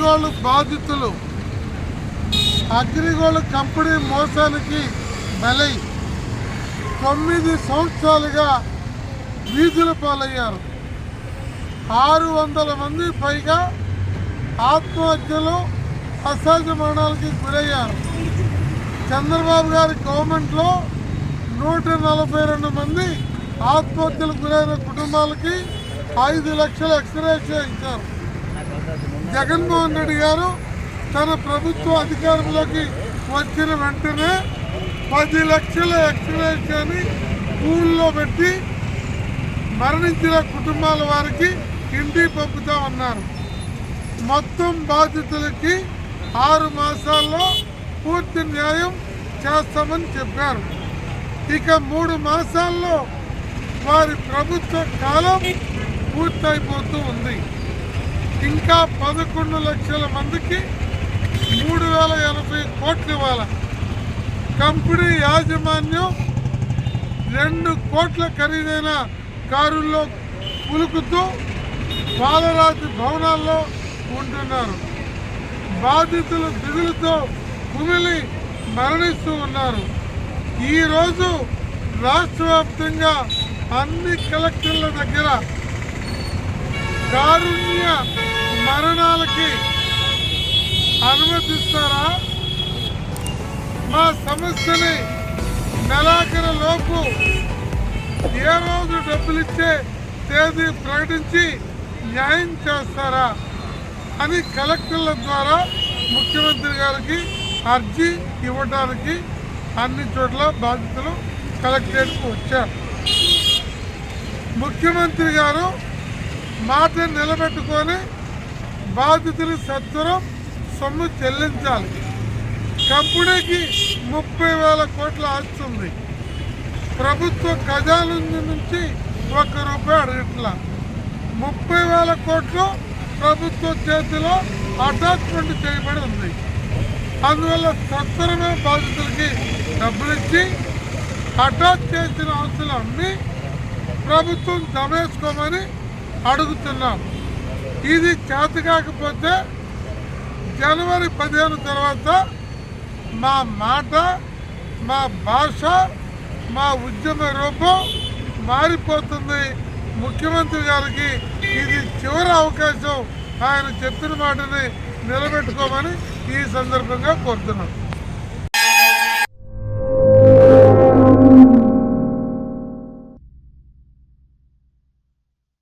అగ్రిగోల్డ్ బాధితులు అగ్రిగోల్డ్ కంపెనీ మోసానికి బలై 9 సంవత్సరాలుగా వీధుల పాలయ్యారు. 600 మంది పైగా ఆత్మహత్యలు, అసహజ మరణాలకి గురయ్యారు. చంద్రబాబు గారి గవర్నమెంట్లో 142 మంది ఆత్మహత్యలకు గురైన కుటుంబాలకి 5 లక్షల ఎక్స్గ్రేషియా ఇచ్చారు. జగన్మోహన్ రెడ్డి గారు తన ప్రభుత్వ అధికారంలోకి వచ్చిన వెంటనే 10 లక్షల ఎక్స్గ్రేషియాని పూల్లో పెట్టి మరణించిన కుటుంబాల వారికి ఇంటికి పంపుతామన్నారు. మొత్తం బాధితులకి 6 మాసాల్లో పూర్తి న్యాయం చేస్తామని చెప్పారు. ఇక 3 మాసాల్లో వారి ప్రభుత్వ కాలం పూర్తయిపోతూ ఉంది. ఇంకా 11 లక్షల మందికి 3080 కోట్లు ఇవ్వాలి. కంపెనీ యాజమాన్యం 2 కోట్ల ఖరీదైన కారుల్లో పులుకుతూ పాలరాతి భవనాల్లో ఉంటున్నారు. బాధితులు దిగులుతో కుమిలి మరణిస్తూ ఉన్నారు. ఈరోజు రాష్ట్ర వ్యాప్తంగా అన్ని కలెక్టర్ల దగ్గర కారుణ్య మరణాలకి అనుమతిస్తారా, మా సమస్యని నెలాఖరు లోపు ఏ రోజు డబ్బులు ఇచ్చే తేదీ ప్రకటించి న్యాయం చేస్తారా అని కలెక్టర్ల ద్వారా ముఖ్యమంత్రి గారికి అర్జీ ఇవ్వడానికి అన్ని చోట్ల బాధితులు కలెక్టరేట్కు వచ్చారు. ముఖ్యమంత్రి గారు మాట నిలబెట్టుకొని బాధితులు సత్వరం సొమ్ము చెల్లించాలి. కంపెనీకి 30,000 కోట్ల ఆస్తి ఉంది. ప్రభుత్వ ఖజానా నుంచి ₹1 అడగట్లా. 30,000 కోట్లు ప్రభుత్వ చేతిలో అటాచ్మెంట్ చేయబడి ఉంది. అందువల్ల సత్వరమే బాధితులకి డబ్బులు ఇచ్చి అటాచ్ చేసిన ఆస్తులు అమ్మి ప్రభుత్వం దమేసుకోమని అడుగుతున్నాం. ఇది చేత కాకపోతే జనవరి 15 తర్వాత మా మాట, మా భాష, మా ఉద్యమ రూపం మారిపోతుంది. ముఖ్యమంత్రి గారికి ఇది చివరి అవకాశం. ఆయన చెప్పిన మాటని నిలబెట్టుకోమని ఈ సందర్భంగా కోరుతున్నాం.